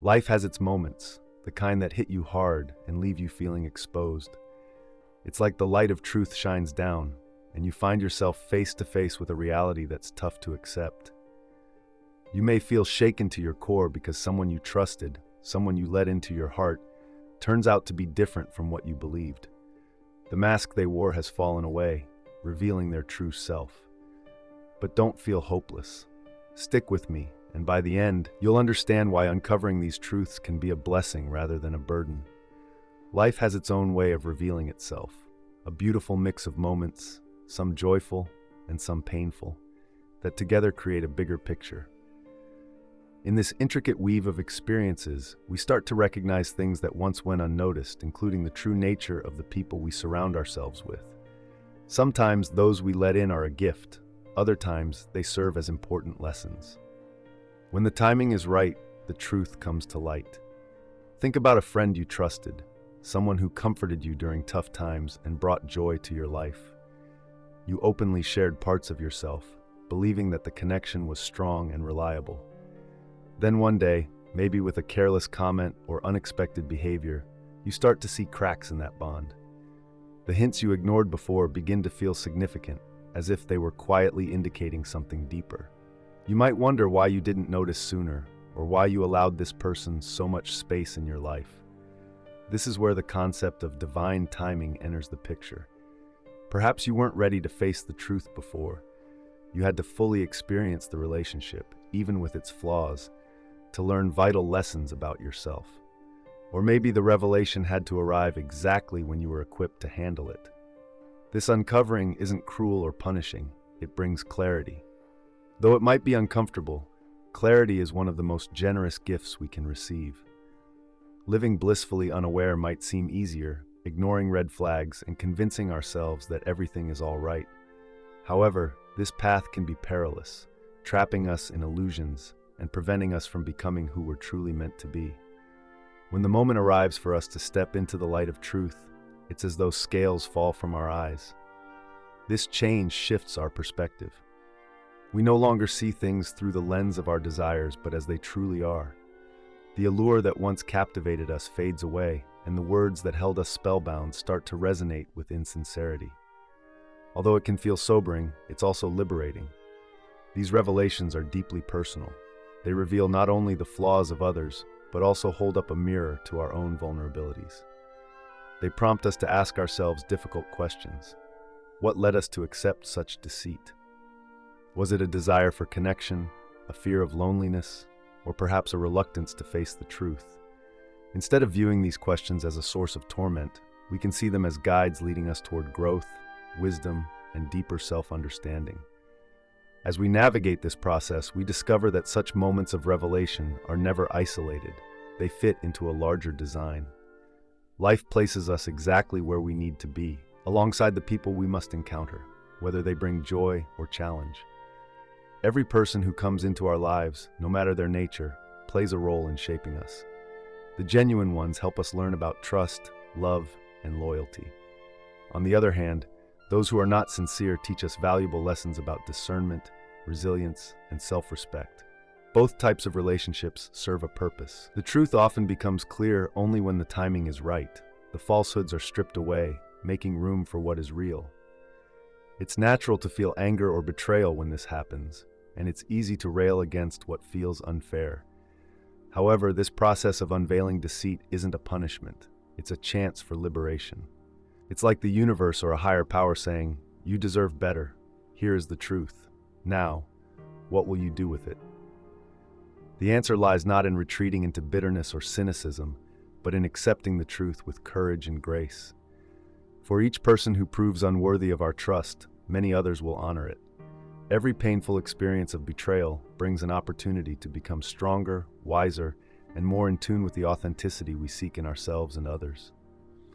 Life has its moments, the kind that hit you hard and leave you feeling exposed. It's like the light of truth shines down, and you find yourself face to face with a reality that's tough to accept. You may feel shaken to your core because someone you trusted, someone you let into your heart, turns out to be different from what you believed. The mask they wore has fallen away, revealing their true self. But don't feel hopeless. Stick with me, and by the end, you'll understand why uncovering these truths can be a blessing rather than a burden. Life has its own way of revealing itself, a beautiful mix of moments, some joyful and some painful, that together create a bigger picture. In this intricate weave of experiences, we start to recognize things that once went unnoticed, including the true nature of the people we surround ourselves with. Sometimes those we let in are a gift, other times they serve as important lessons. When the timing is right, the truth comes to light. Think about a friend you trusted, someone who comforted you during tough times and brought joy to your life. You openly shared parts of yourself, believing that the connection was strong and reliable. Then one day, maybe with a careless comment or unexpected behavior, you start to see cracks in that bond. The hints you ignored before begin to feel significant, as if they were quietly indicating something deeper. You might wonder why you didn't notice sooner, or why you allowed this person so much space in your life. This is where the concept of divine timing enters the picture. Perhaps you weren't ready to face the truth before. You had to fully experience the relationship, even with its flaws, to learn vital lessons about yourself. Or maybe the revelation had to arrive exactly when you were equipped to handle it. This uncovering isn't cruel or punishing, it brings clarity. Though it might be uncomfortable, clarity is one of the most generous gifts we can receive. Living blissfully unaware might seem easier, ignoring red flags and convincing ourselves that everything is all right. However, this path can be perilous, trapping us in illusions and preventing us from becoming who we're truly meant to be. When the moment arrives for us to step into the light of truth, it's as though scales fall from our eyes. This change shifts our perspective. We no longer see things through the lens of our desires, but as they truly are. The allure that once captivated us fades away, and the words that held us spellbound start to resonate with insincerity. Although it can feel sobering, it's also liberating. These revelations are deeply personal. They reveal not only the flaws of others, but also hold up a mirror to our own vulnerabilities. They prompt us to ask ourselves difficult questions. What led us to accept such deceit? Was it a desire for connection, a fear of loneliness, or perhaps a reluctance to face the truth? Instead of viewing these questions as a source of torment, we can see them as guides leading us toward growth, wisdom, and deeper self-understanding. As we navigate this process, we discover that such moments of revelation are never isolated. They fit into a larger design. Life places us exactly where we need to be, alongside the people we must encounter, whether they bring joy or challenge. Every person who comes into our lives, no matter their nature, plays a role in shaping us. The genuine ones help us learn about trust, love, and loyalty. On the other hand, those who are not sincere teach us valuable lessons about discernment, resilience, and self-respect. Both types of relationships serve a purpose. The truth often becomes clear only when the timing is right. The falsehoods are stripped away, making room for what is real. It's natural to feel anger or betrayal when this happens, and it's easy to rail against what feels unfair. However, this process of unveiling deceit isn't a punishment. It's a chance for liberation. It's like the universe or a higher power saying, "You deserve better. Here is the truth. Now, what will you do with it?" The answer lies not in retreating into bitterness or cynicism, but in accepting the truth with courage and grace. For each person who proves unworthy of our trust, many others will honor it. Every painful experience of betrayal brings an opportunity to become stronger, wiser, and more in tune with the authenticity we seek in ourselves and others.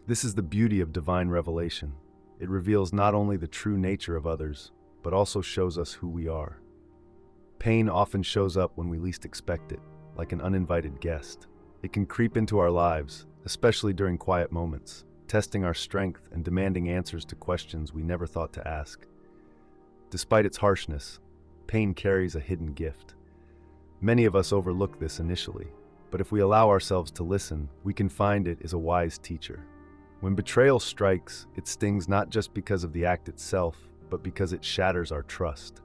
This is the beauty of divine revelation. It reveals not only the true nature of others, but also shows us who we are. Pain often shows up when we least expect it, like an uninvited guest. It can creep into our lives, especially during quiet moments, testing our strength and demanding answers to questions we never thought to ask. Despite its harshness, pain carries a hidden gift. Many of us overlook this initially. but if we allow ourselves to listen, we can find it is a wise teacher. When betrayal strikes, it stings not just because of the act itself, but because it shatters our trust.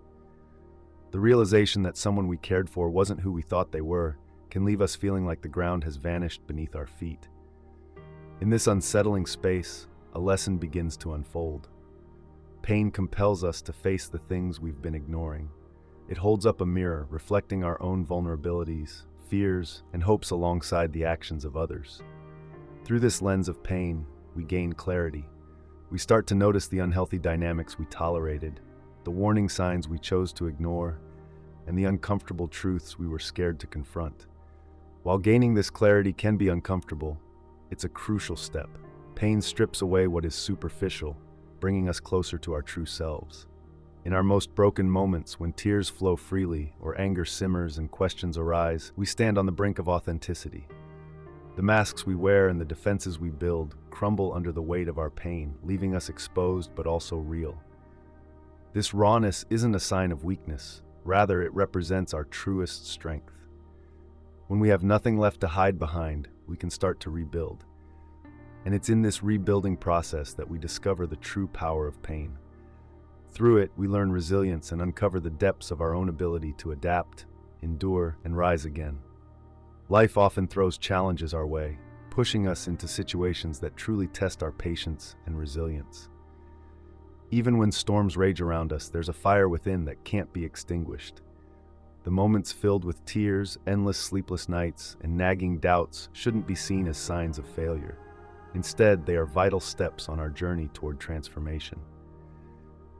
The realization that someone we cared for wasn't who we thought they were can leave us feeling like the ground has vanished beneath our feet. In this unsettling space, a lesson begins to unfold. Pain compels us to face the things we've been ignoring. It holds up a mirror, reflecting our own vulnerabilities, fears, and hopes alongside the actions of others. Through this lens of pain, we gain clarity. We start to notice the unhealthy dynamics we tolerated, the warning signs we chose to ignore, and the uncomfortable truths we were scared to confront. While gaining this clarity can be uncomfortable, it's a crucial step. Pain strips away what is superficial, bringing us closer to our true selves. In our most broken moments, when tears flow freely or anger simmers and questions arise, we stand on the brink of authenticity. The masks we wear and the defenses we build crumble under the weight of our pain, leaving us exposed but also real. This rawness isn't a sign of weakness, rather it represents our truest strength. When we have nothing left to hide behind, we can start to rebuild. And it's in this rebuilding process that we discover the true power of pain. Through it, we learn resilience and uncover the depths of our own ability to adapt, endure, and rise again. Life often throws challenges our way, pushing us into situations that truly test our patience and resilience. Even when storms rage around us, there's a fire within that can't be extinguished. The moments filled with tears, endless sleepless nights, and nagging doubts shouldn't be seen as signs of failure. Instead, they are vital steps on our journey toward transformation.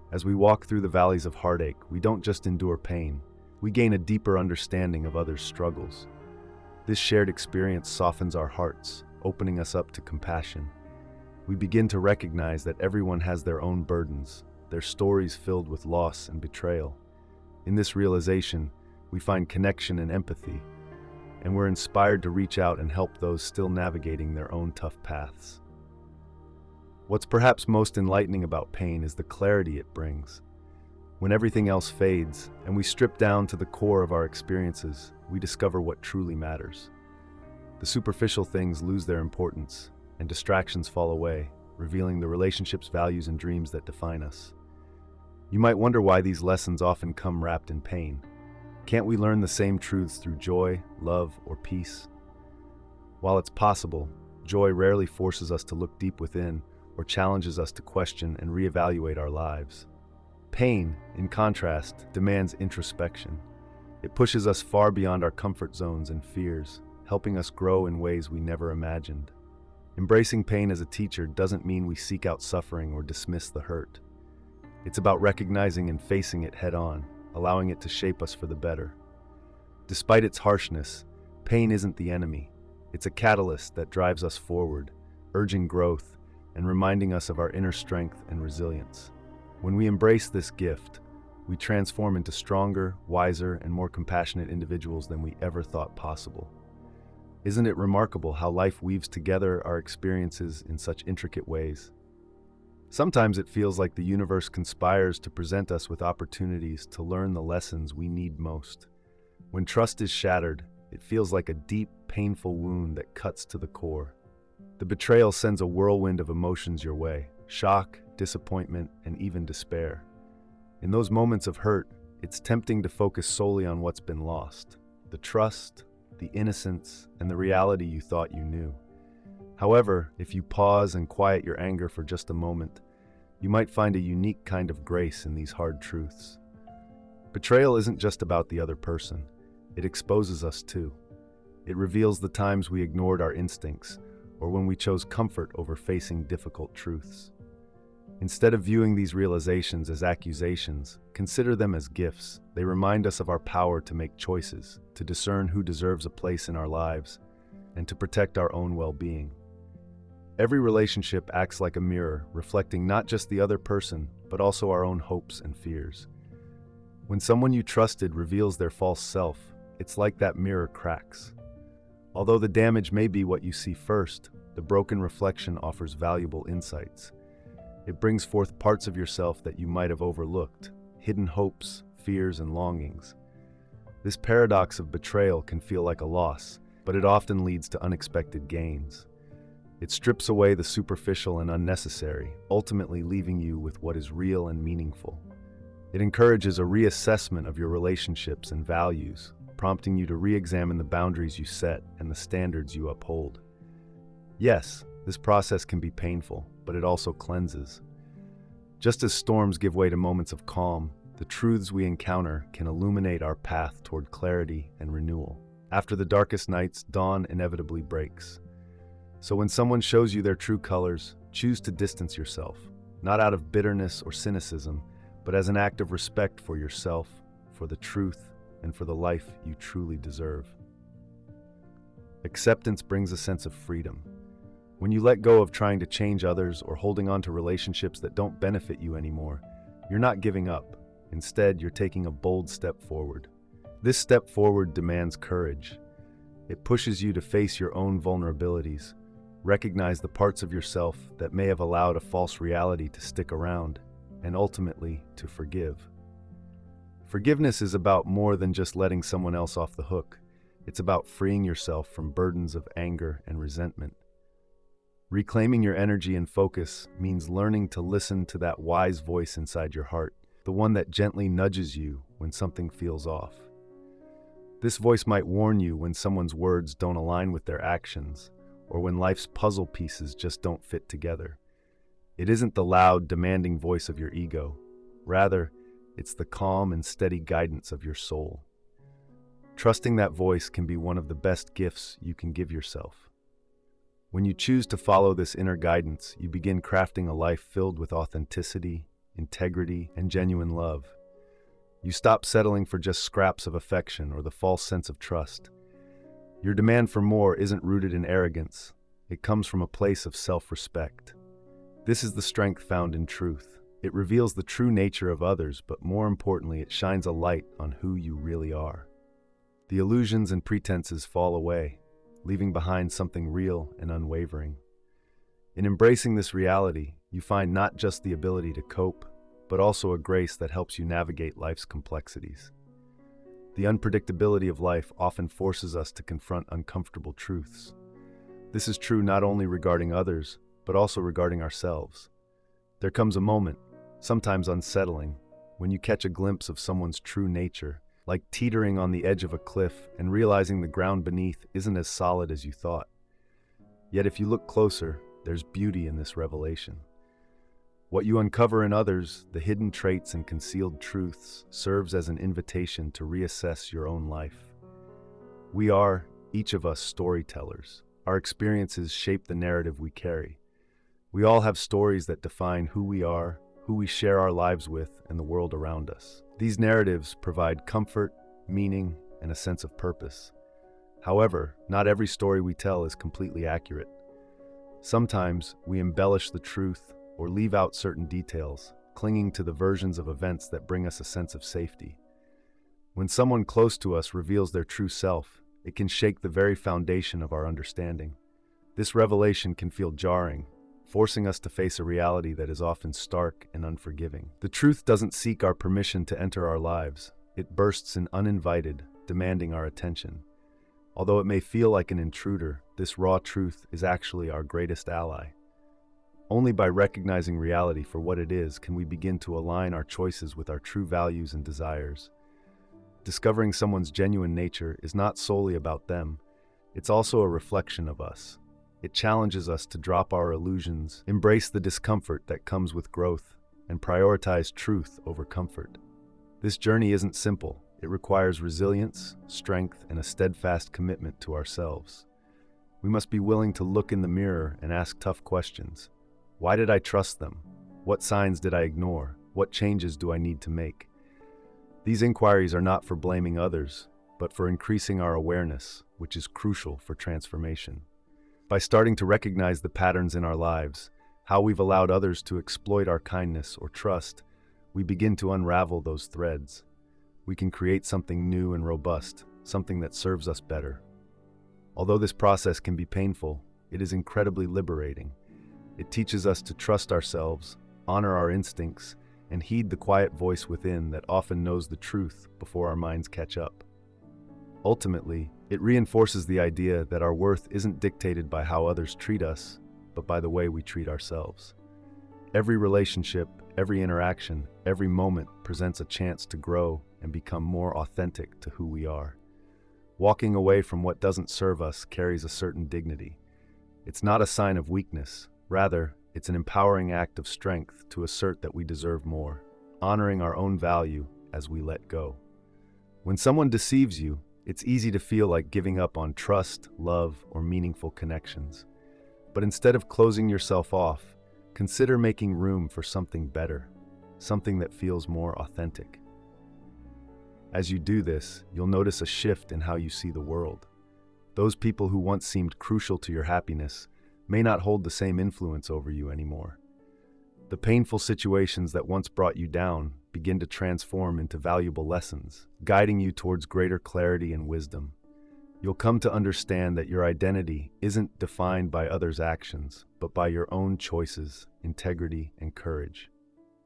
As we walk through the valleys of heartache, we don't just endure pain, we gain a deeper understanding of others' struggles. This shared experience softens our hearts, opening us up to compassion. We begin to recognize that everyone has their own burdens, their stories filled with loss and betrayal. In this realization, we find connection and empathy, and we're inspired to reach out and help those still navigating their own tough paths. What's perhaps most enlightening about pain is the clarity it brings. When everything else fades, and we strip down to the core of our experiences, we discover what truly matters. The superficial things lose their importance, and distractions fall away, revealing the relationships, values, and dreams that define us. You might wonder why these lessons often come wrapped in pain. Can't we learn the same truths through joy, love, or peace? While it's possible, joy rarely forces us to look deep within or challenges us to question and reevaluate our lives. Pain, in contrast, demands introspection. It pushes us far beyond our comfort zones and fears, helping us grow in ways we never imagined. Embracing pain as a teacher doesn't mean we seek out suffering or dismiss the hurt. It's about recognizing and facing it head-on, allowing it to shape us for the better. Despite its harshness, pain isn't the enemy. It's a catalyst that drives us forward, urging growth and reminding us of our inner strength and resilience. When we embrace this gift, we transform into stronger, wiser, and more compassionate individuals than we ever thought possible. Isn't it remarkable how life weaves together our experiences in such intricate ways? Sometimes it feels like the universe conspires to present us with opportunities to learn the lessons we need most. When trust is shattered, it feels like a deep, painful wound that cuts to the core. The betrayal sends a whirlwind of emotions your way: shock, disappointment, and even despair. In those moments of hurt, it's tempting to focus solely on what's been lost: the trust, the innocence, and the reality you thought you knew. However, if you pause and quiet your anger for just a moment, you might find a unique kind of grace in these hard truths. Betrayal isn't just about the other person. It exposes us too. It reveals the times we ignored our instincts, or when we chose comfort over facing difficult truths. Instead of viewing these realizations as accusations, consider them as gifts. They remind us of our power to make choices, to discern who deserves a place in our lives, and to protect our own well-being. Every relationship acts like a mirror, reflecting not just the other person, but also our own hopes and fears. When someone you trusted reveals their false self, it's like that mirror cracks. Although the damage may be what you see first, the broken reflection offers valuable insights. It brings forth parts of yourself that you might have overlooked, hidden hopes, fears, and longings. This paradox of betrayal can feel like a loss, but it often leads to unexpected gains. It strips away the superficial and unnecessary, ultimately leaving you with what is real and meaningful. It encourages a reassessment of your relationships and values, prompting you to re-examine the boundaries you set and the standards you uphold. Yes, this process can be painful, but it also cleanses. Just as storms give way to moments of calm, the truths we encounter can illuminate our path toward clarity and renewal. After the darkest nights, dawn inevitably breaks. So when someone shows you their true colors, choose to distance yourself, not out of bitterness or cynicism, but as an act of respect for yourself, for the truth, and for the life you truly deserve. Acceptance brings a sense of freedom. When you let go of trying to change others or holding on to relationships that don't benefit you anymore, you're not giving up. Instead, you're taking a bold step forward. This step forward demands courage. It pushes you to face your own vulnerabilities, recognize the parts of yourself that may have allowed a false reality to stick around, and ultimately to forgive. Forgiveness is about more than just letting someone else off the hook. It's about freeing yourself from burdens of anger and resentment. Reclaiming your energy and focus means learning to listen to that wise voice inside your heart, the one that gently nudges you when something feels off. This voice might warn you when someone's words don't align with their actions, or when life's puzzle pieces just don't fit together. It isn't the loud, demanding voice of your ego. Rather, it's the calm and steady guidance of your soul. Trusting that voice can be one of the best gifts you can give yourself. When you choose to follow this inner guidance, you begin crafting a life filled with authenticity, integrity, and genuine love. You stop settling for just scraps of affection or the false sense of trust. Your demand for more isn't rooted in arrogance. It comes from a place of self-respect. This is the strength found in truth. It reveals the true nature of others, but more importantly, it shines a light on who you really are. The illusions and pretenses fall away, leaving behind something real and unwavering. In embracing this reality, you find not just the ability to cope, but also a grace that helps you navigate life's complexities. The unpredictability of life often forces us to confront uncomfortable truths. This is true not only regarding others, but also regarding ourselves. There comes a moment, sometimes unsettling, when you catch a glimpse of someone's true nature, like teetering on the edge of a cliff and realizing the ground beneath isn't as solid as you thought. Yet if you look closer, there's beauty in this revelation. What you uncover in others, the hidden traits and concealed truths, serves as an invitation to reassess your own life. We are, each of us, storytellers. Our experiences shape the narrative we carry. We all have stories that define who we are, who we share our lives with, and the world around us. These narratives provide comfort, meaning, and a sense of purpose. However, not every story we tell is completely accurate. Sometimes we embellish the truth or leave out certain details, clinging to the versions of events that bring us a sense of safety. When someone close to us reveals their true self, it can shake the very foundation of our understanding. This revelation can feel jarring, forcing us to face a reality that is often stark and unforgiving. The truth doesn't seek our permission to enter our lives. It bursts in uninvited, demanding our attention. Although it may feel like an intruder, this raw truth is actually our greatest ally. Only by recognizing reality for what it is can we begin to align our choices with our true values and desires. Discovering someone's genuine nature is not solely about them. It's also a reflection of us. It challenges us to drop our illusions, embrace the discomfort that comes with growth, and prioritize truth over comfort. This journey isn't simple. It requires resilience, strength, and a steadfast commitment to ourselves. We must be willing to look in the mirror and ask tough questions. Why did I trust them? What signs did I ignore? What changes do I need to make? These inquiries are not for blaming others, but for increasing our awareness, which is crucial for transformation. By starting to recognize the patterns in our lives, how we've allowed others to exploit our kindness or trust, we begin to unravel those threads. We can create something new and robust, something that serves us better. Although this process can be painful, it is incredibly liberating. It teaches us to trust ourselves, honor our instincts, and heed the quiet voice within that often knows the truth before our minds catch up. Ultimately, it reinforces the idea that our worth isn't dictated by how others treat us, but by the way we treat ourselves. Every relationship, every interaction, every moment presents a chance to grow and become more authentic to who we are. Walking away from what doesn't serve us carries a certain dignity. It's not a sign of weakness. Rather, it's an empowering act of strength to assert that we deserve more, honoring our own value as we let go. When someone deceives you, it's easy to feel like giving up on trust, love, or meaningful connections. But instead of closing yourself off, consider making room for something better, something that feels more authentic. As you do this, you'll notice a shift in how you see the world. Those people who once seemed crucial to your happiness may not hold the same influence over you anymore. The painful situations that once brought you down begin to transform into valuable lessons, guiding you towards greater clarity and wisdom. You'll come to understand that your identity isn't defined by others' actions, but by your own choices, integrity, and courage.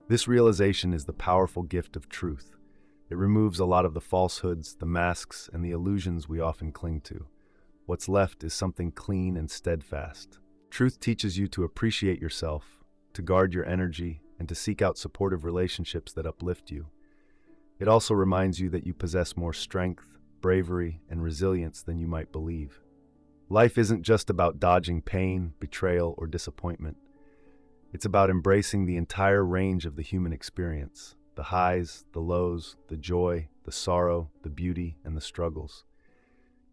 This realization is the powerful gift of truth. It removes a lot of the falsehoods, the masks, and the illusions we often cling to. What's left is something clean and steadfast. Truth teaches you to appreciate yourself, to guard your energy, and to seek out supportive relationships that uplift you. It also reminds you that you possess more strength, bravery, and resilience than you might believe. Life isn't just about dodging pain, betrayal, or disappointment. It's about embracing the entire range of the human experience, the highs, the lows, the joy, the sorrow, the beauty, and the struggles.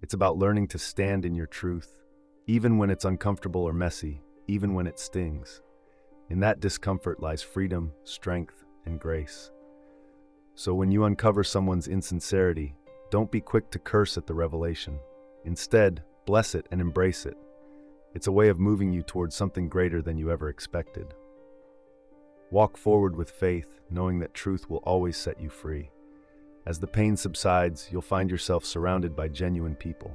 It's about learning to stand in your truth, even when it's uncomfortable or messy, even when it stings. In that discomfort lies freedom, strength, and grace. So when you uncover someone's insincerity, don't be quick to curse at the revelation. Instead, bless it and embrace it. It's a way of moving you towards something greater than you ever expected. Walk forward with faith, knowing that truth will always set you free. As the pain subsides, you'll find yourself surrounded by genuine people,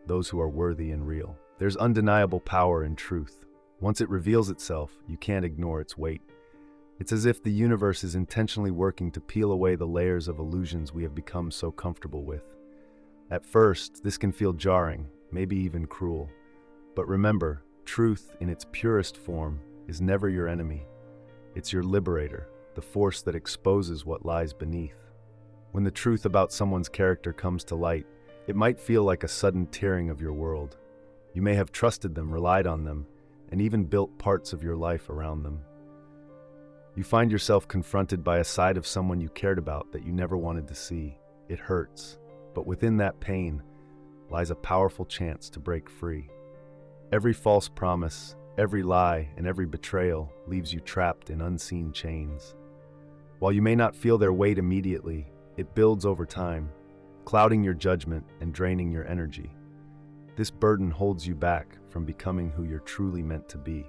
those who are worthy and real. There's undeniable power in truth. Once it reveals itself, you can't ignore its weight. It's as if the universe is intentionally working to peel away the layers of illusions we have become so comfortable with. At first, this can feel jarring, maybe even cruel. But remember, truth in its purest form is never your enemy. It's your liberator, the force that exposes what lies beneath. When the truth about someone's character comes to light, it might feel like a sudden tearing of your world. You may have trusted them, relied on them, and even built parts of your life around them. You find yourself confronted by a side of someone you cared about that you never wanted to see. It hurts, but within that pain lies a powerful chance to break free. Every false promise, every lie, and every betrayal leaves you trapped in unseen chains. While you may not feel their weight immediately, it builds over time, clouding your judgment and draining your energy. This burden holds you back from becoming who you're truly meant to be.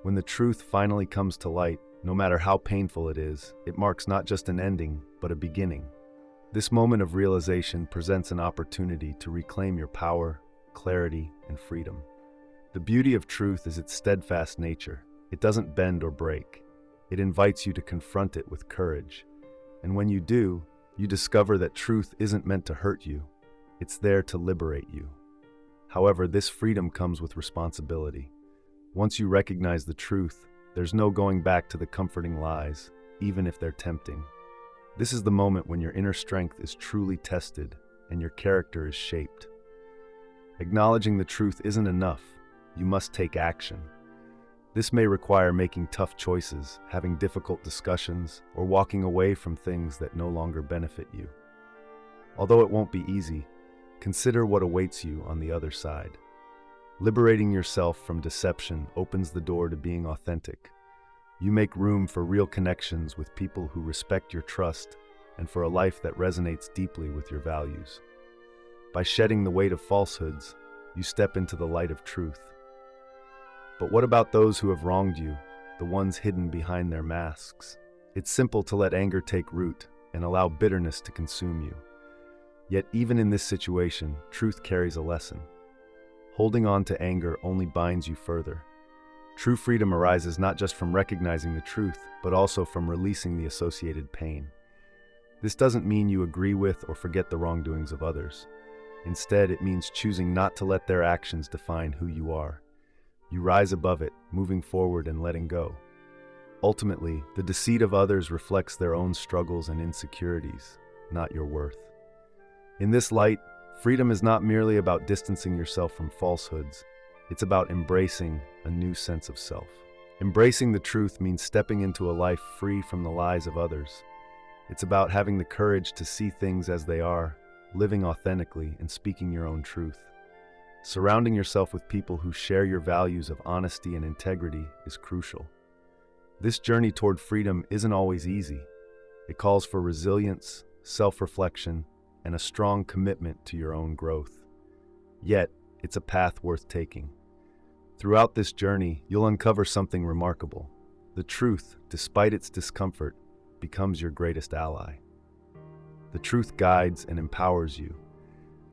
When the truth finally comes to light, no matter how painful it is, it marks not just an ending, but a beginning. This moment of realization presents an opportunity to reclaim your power, clarity, and freedom. The beauty of truth is its steadfast nature. It doesn't bend or break. It invites you to confront it with courage. And when you do, you discover that truth isn't meant to hurt you. It's there to liberate you. However, this freedom comes with responsibility. Once you recognize the truth, there's no going back to the comforting lies, even if they're tempting. This is the moment when your inner strength is truly tested and your character is shaped. Acknowledging the truth isn't enough. You must take action. This may require making tough choices, having difficult discussions, or walking away from things that no longer benefit you. Although it won't be easy, consider what awaits you on the other side. Liberating yourself from deception opens the door to being authentic. You make room for real connections with people who respect your trust and for a life that resonates deeply with your values. By shedding the weight of falsehoods, you step into the light of truth. But what about those who have wronged you, the ones hidden behind their masks? It's simple to let anger take root and allow bitterness to consume you. Yet even in this situation, truth carries a lesson. Holding on to anger only binds you further. True freedom arises not just from recognizing the truth, but also from releasing the associated pain. This doesn't mean you agree with or forget the wrongdoings of others. Instead, it means choosing not to let their actions define who you are. You rise above it, moving forward and letting go. Ultimately, the deceit of others reflects their own struggles and insecurities, not your worth. In this light, freedom is not merely about distancing yourself from falsehoods. It's about embracing a new sense of self. Embracing the truth means stepping into a life free from the lies of others. It's about having the courage to see things as they are, living authentically and speaking your own truth. Surrounding yourself with people who share your values of honesty and integrity is crucial. This journey toward freedom isn't always easy. It calls for resilience, self-reflection, and a strong commitment to your own growth. Yet, it's a path worth taking. Throughout this journey, you'll uncover something remarkable. The truth, despite its discomfort, becomes your greatest ally. The truth guides and empowers you.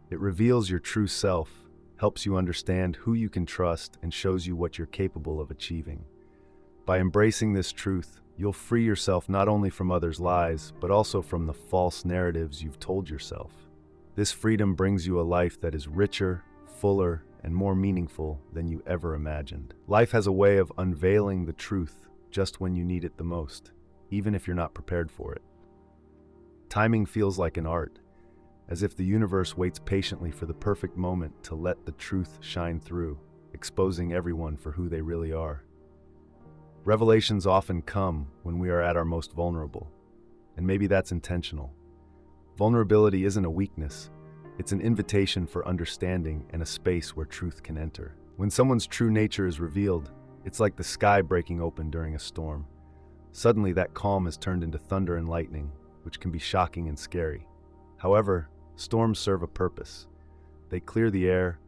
It reveals your true self, helps you understand who you can trust, and shows you what you're capable of achieving. By embracing this truth, you'll free yourself not only from others' lies, but also from the false narratives you've told yourself. This freedom brings you a life that is richer, fuller, and more meaningful than you ever imagined. Life has a way of unveiling the truth just when you need it the most, even if you're not prepared for it. Timing feels like an art, as if the universe waits patiently for the perfect moment to let the truth shine through, exposing everyone for who they really are. Revelations often come when we are at our most vulnerable, and maybe that's intentional. Vulnerability isn't a weakness, it's an invitation for understanding and a space where truth can enter. When someone's true nature is revealed, it's like the sky breaking open during a storm. Suddenly, that calm is turned into thunder and lightning, which can be shocking and scary. However, storms serve a purpose. They clear the air,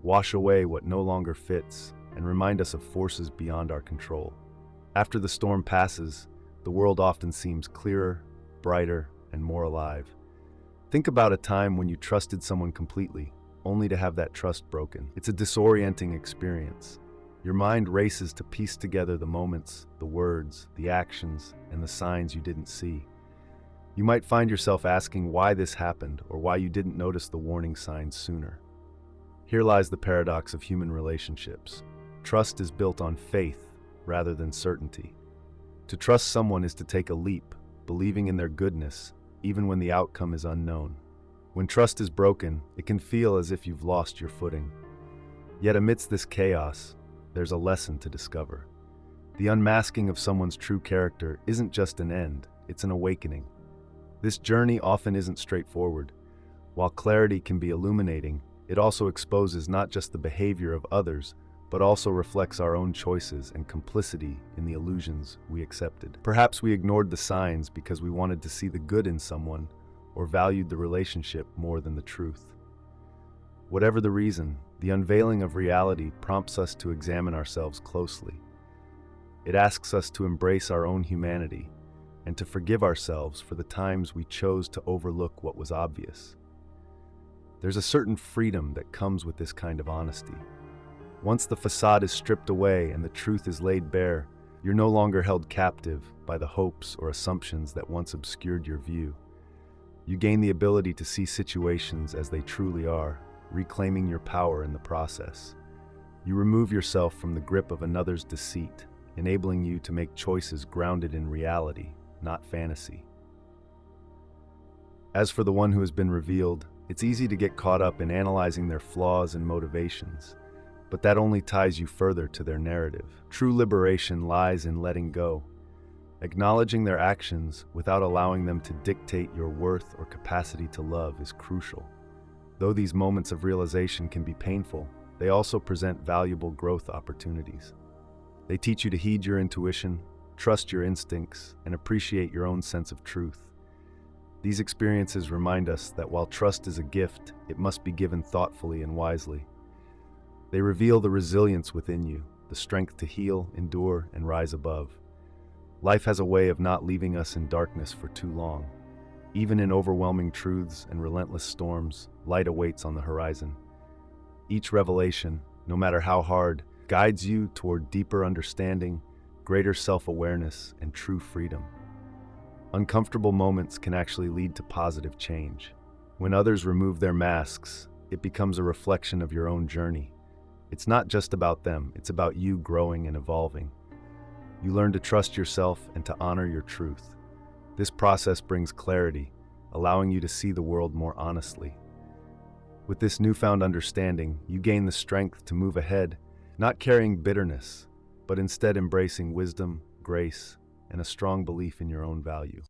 wash away what no longer fits, and remind us of forces beyond our control. After the storm passes, the world often seems clearer, brighter, and more alive. Think about a time when you trusted someone completely, only to have that trust broken. It's a disorienting experience. Your mind races to piece together the moments, the words, the actions, and the signs you didn't see. You might find yourself asking why this happened or why you didn't notice the warning signs sooner. Here lies the paradox of human relationships. Trust is built on faith rather than certainty. To trust someone is to take a leap, believing in their goodness, even when the outcome is unknown. When trust is broken, it can feel as if you've lost your footing. Yet amidst this chaos, there's a lesson to discover. The unmasking of someone's true character isn't just an end, it's an awakening. This journey often isn't straightforward. While clarity can be illuminating, it also exposes not just the behavior of others, but also reflects our own choices and complicity in the illusions we accepted. Perhaps we ignored the signs because we wanted to see the good in someone or valued the relationship more than the truth. Whatever the reason, the unveiling of reality prompts us to examine ourselves closely. It asks us to embrace our own humanity and to forgive ourselves for the times we chose to overlook what was obvious. There's a certain freedom that comes with this kind of honesty. Once the facade is stripped away and the truth is laid bare, you're no longer held captive by the hopes or assumptions that once obscured your view. You gain the ability to see situations as they truly are, reclaiming your power in the process. You remove yourself from the grip of another's deceit, enabling you to make choices grounded in reality, not fantasy. As for the one who has been revealed, it's easy to get caught up in analyzing their flaws and motivations, but that only ties you further to their narrative. True liberation lies in letting go, acknowledging their actions without allowing them to dictate your worth or capacity to love is crucial. Though these moments of realization can be painful, they also present valuable growth opportunities. They teach you to heed your intuition, trust your instincts, and appreciate your own sense of truth. These experiences remind us that while trust is a gift, it must be given thoughtfully and wisely. They reveal the resilience within you, the strength to heal, endure, and rise above. Life has a way of not leaving us in darkness for too long. Even in overwhelming truths and relentless storms, light awaits on the horizon. Each revelation, no matter how hard, guides you toward deeper understanding, greater self-awareness, and true freedom. Uncomfortable moments can actually lead to positive change. When others remove their masks, it becomes a reflection of your own journey. It's not just about them, it's about you growing and evolving. You learn to trust yourself and to honor your truth. This process brings clarity, allowing you to see the world more honestly. With this newfound understanding, you gain the strength to move ahead, not carrying bitterness, but instead embracing wisdom, grace, and a strong belief in your own value.